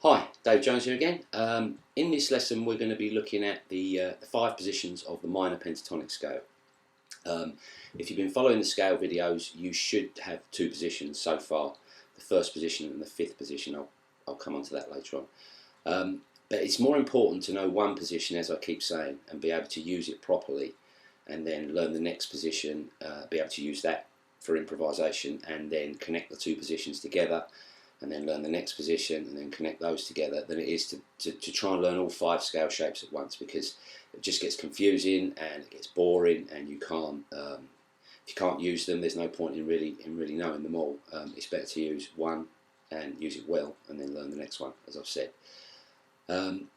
Hi, Dave Jones here again. In this lesson we're going to be looking at the 5 positions of the minor pentatonic scale. If you've been following the scale videos, you should have 2 positions so far, the first position and the 5th position. I'll come on to that later on. But it's more important to know one position, as I keep saying, and be able to use it properly, and then learn the next position, be able to use that for improvisation, and then connect the 2 positions together, and then learn the next position and then connect those together, than it is to try and learn all 5 scale shapes at once, because it just gets confusing and it gets boring, and you can't if you can't use them, there's no point in really knowing them all. It's better to use one and use it well, and then learn the next one, as I've said. And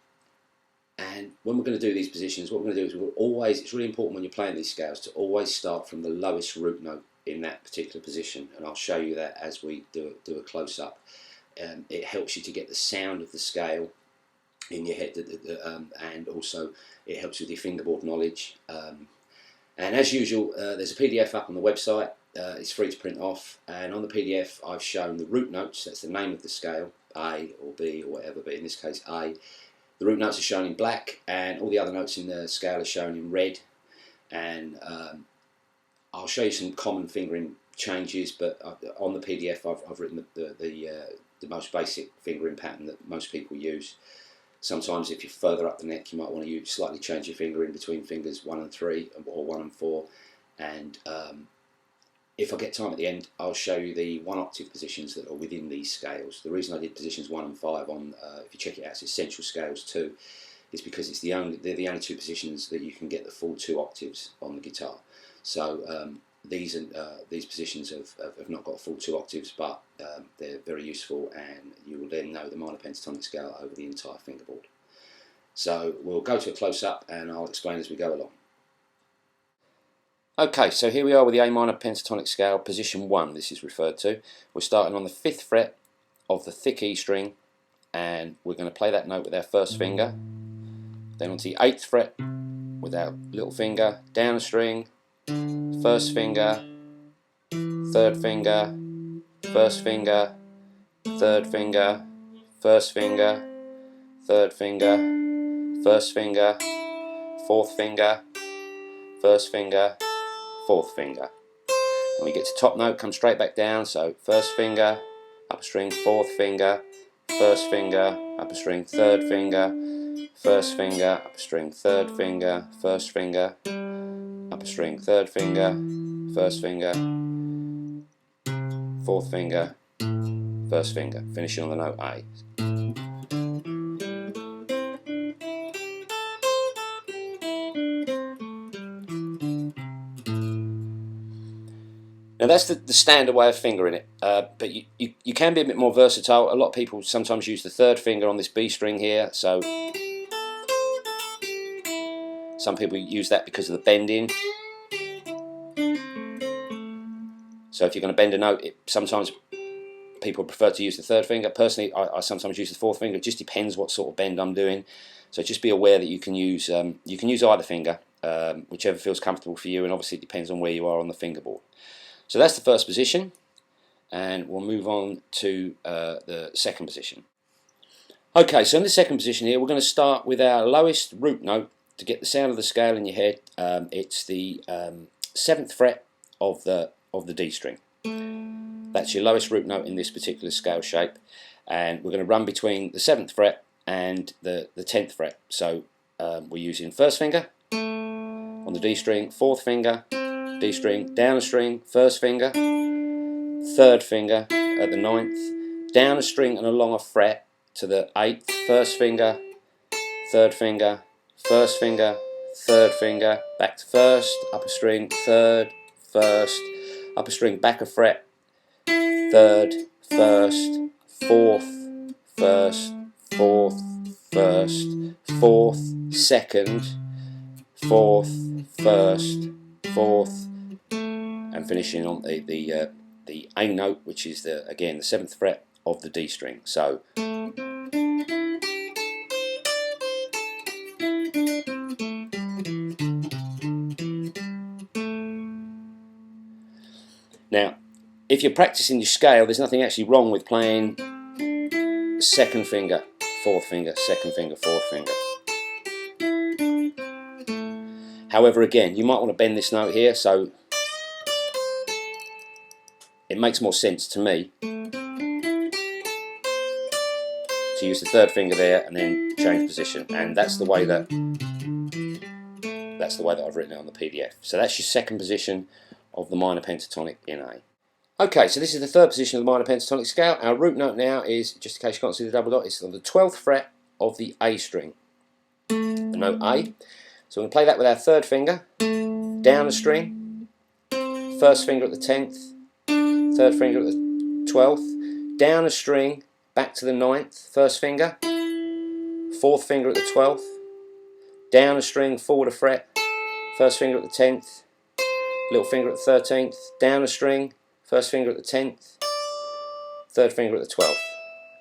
when we're going to do these positions, what we're going to do is it's really important when you're playing these scales to always start from the lowest root note in that particular position, and I'll show you that as we do a close-up. It helps you to get the sound of the scale in your head, and also it helps with your fingerboard knowledge. And as usual, there's a PDF up on the website. It's free to print off, and on the PDF I've shown the root notes. That's the name of the scale, A or B or whatever, but in this case A. The root notes are shown in black, and all the other notes in the scale are shown in red. And I'll show you some common fingering changes, but on the PDF I've written the most basic fingering pattern that most people use. Sometimes if you're further up the neck, you might want to slightly change your fingering between fingers 1 and 3 or 1 and 4. And if I get time at the end, I'll show you the 1 octave positions that are within these scales. The reason I did positions 1 and 5 on, if you check it out, it's Essential Scales 2, is because they're the only 2 positions that you can get the full 2 octaves on the guitar. So these positions have not got full 2 octaves, but they're very useful, and you will then know the minor pentatonic scale over the entire fingerboard. So we'll go to a close-up and I'll explain as we go along. Okay, so here we are with the A minor pentatonic scale, position 1 this is referred to. We're starting on the 5th fret of the thick E string, and we're going to play that note with our first finger. Then onto the 8th fret with our little finger, down a string, first finger, 3rd finger, first finger, 3rd finger, first finger, 3rd finger, first finger, 4th finger, first finger, 4th finger. When we get to top note, come straight back down, so first finger, upper string, 4th finger, first finger, upper string, 3rd finger, first finger, upper string, 3rd finger, first finger, upper string, 3rd finger, first finger, 4th finger, first finger, finishing on the note A. Now that's the standard way of fingering it, but you can be a bit more versatile. A lot of people sometimes use the 3rd finger on this B string here, so some people use that because of the bending. So if you're going to bend a note, sometimes people prefer to use the 3rd finger. Personally, I sometimes use the 4th finger. It just depends what sort of bend I'm doing. So just be aware that you can use either finger, whichever feels comfortable for you, and obviously it depends on where you are on the fingerboard. So that's the first position, and we'll move on to the second position. Okay, so in the second position here, we're going to start with our lowest root note to get the sound of the scale in your head. It's the 7th fret of the D string. That's your lowest root note in this particular scale shape, and we're going to run between the 7th fret and the 10th fret. So we're using first finger on the D string, 4th finger, D string, down a string, first finger, 3rd finger at the 9th, down a string and along a fret to the 8th, first finger, 3rd finger, first finger, 3rd finger, back to first, upper string, 3rd, first, upper string, back a fret, 3rd, first, 4th, first, 4th, first, 4th, 2nd, 4th, first, 4th, and finishing on the A note, which is again the 7th fret of the D string. So now, if you're practicing your scale, there's nothing actually wrong with playing 2nd finger fourth finger, second finger, fourth finger. However, again, you might want to bend this note here, so it makes more sense to me to use the third finger there and then change position, and that's the way that I've written it on the PDF. So that's your second position of the minor pentatonic in A. Okay, so this is the third position of the minor pentatonic scale. Our root note now is, just in case you can't see the double dot, it's on the 12th fret of the A string, the note A. So we're going to play that with our third finger, down a string, first finger at the 10th, third finger at the 12th, down a string, back to the 9th, first finger, fourth finger at the 12th, down a string, forward a fret, first finger at the 10th, little finger at the 13th, down a string, first finger at the 10th, third finger at the 12th,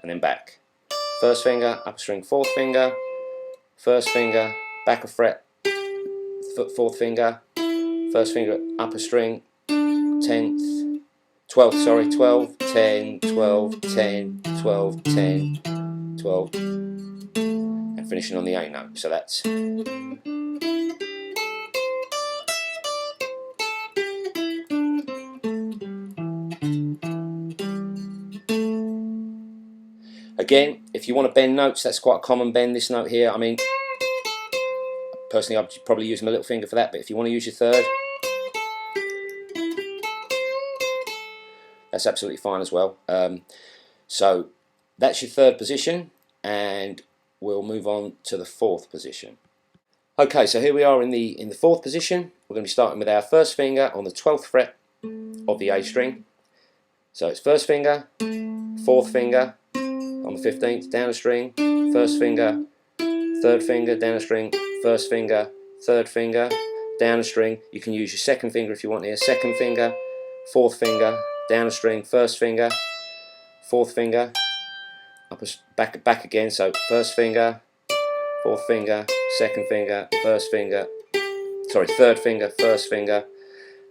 and then back. First finger, upper string, fourth finger, first finger, back a fret, fourth finger, first finger, upper string, 10th, 12th, sorry, 12, 10, 12, 10, 12, 10, 12, and finishing on the A note. So that's again, if you want to bend notes, that's quite a common bend, this note here. I mean, personally, I'd probably use my little finger for that, but if you want to use your third, that's absolutely fine as well. So that's your third position, and we'll move on to the fourth position. Okay, so here we are in the fourth position. We're going to be starting with our first finger on the 12th fret of the A string. So it's first finger, fourth finger on the 15th, down a string, first finger, third finger, down a string, first finger, third finger, down a string. You can use your second finger if you want here. Second finger, fourth finger, down a string, first finger, fourth finger, back again. So first finger, fourth finger, second finger, first finger, sorry, third finger, first finger,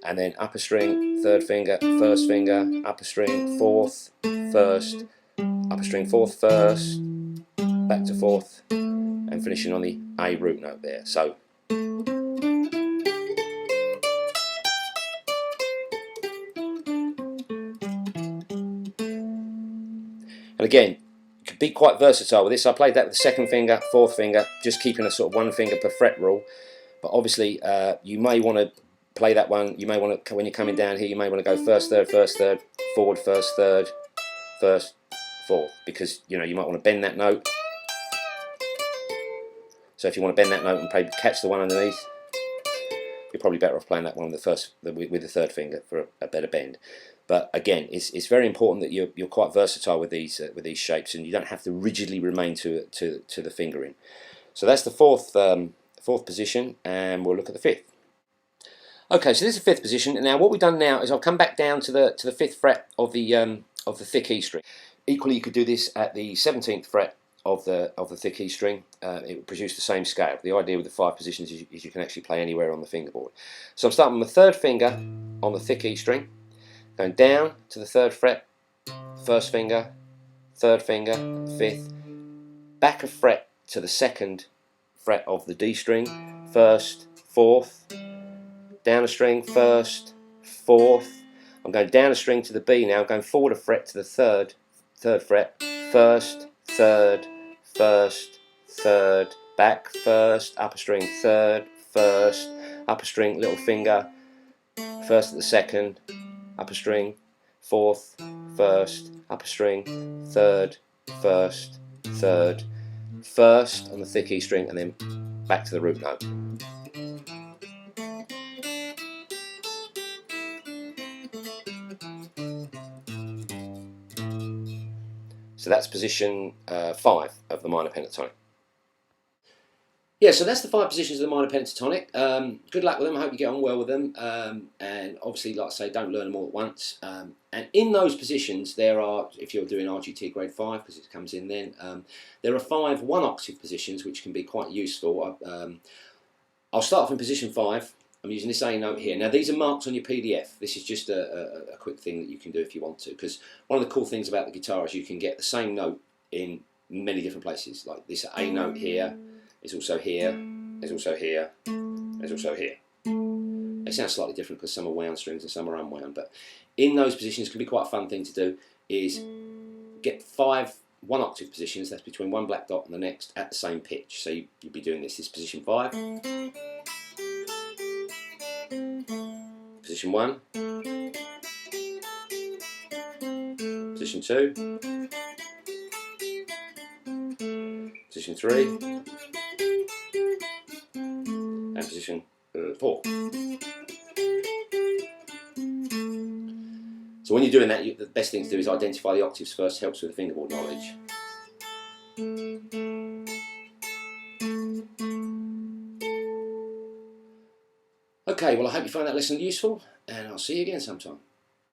and then upper string, third finger, first finger, upper string, fourth, first, upper string, fourth, first, back to fourth, and finishing on the A root note there. So and again, you can be quite versatile with this. I played that with the second finger, fourth finger, just keeping a sort of one finger per fret rule. But obviously, you may want to play that one. You may want to, when you're coming down here, you may want to go first, third, forward, first, third, first, fourth, because you know you might want to bend that note. So if you want to bend that note and catch the one underneath, you're probably better off playing that one with the third finger for a better bend. But again, it's very important that you're quite versatile with these shapes, and you don't have to rigidly remain to the fingering. So that's the fourth position, and we'll look at the fifth. Okay, so this is the fifth position. And now what we've done now is I'll come back down to the fifth fret of the thick E string. Equally, you could do this at the 17th fret of the thick E string. It would produce the same scale. The idea with the five positions is you can actually play anywhere on the fingerboard. So I'm starting with the third finger on the thick E string, going down to the third fret, first finger, third finger, fifth, back a fret to the second fret of the D string, first, fourth, down a string, first, fourth. I'm going down a string to the B now, going forward a fret to the third fret, first, third, first, third, back, first, upper string, third, first, upper string, little finger, first at the second, upper string, fourth, first, upper string, third, first, third, first on the thick E string, and then back to the root note. So that's position 5 of the minor pentatonic. Yeah, so that's the 5 positions of the minor pentatonic. Good luck with them. I hope you get on well with them. And obviously, like I say, don't learn them all at once. And in those positions, there are, if you're doing RGT grade 5, because it comes in then, there are 5 one-octave positions which can be quite useful. I'll start off in position 5. I'm using this A note here. Now these are marked on your PDF. This is just a quick thing that you can do if you want to, because one of the cool things about the guitar is you can get the same note in many different places. Like this A note here is also here, is also here, is also here. They sound slightly different because some are wound strings and some are unwound, but in those positions can be quite a fun thing to do, is get 5 1-octave positions, that's between one black dot and the next, at the same pitch. So you'd be doing this is position 5, position 1, position 2, position 3, and position 4. So when you're doing that, the best thing to do is identify the octaves first, helps with the fingerboard knowledge. Okay, well I hope you found that lesson useful, and I'll see you again sometime.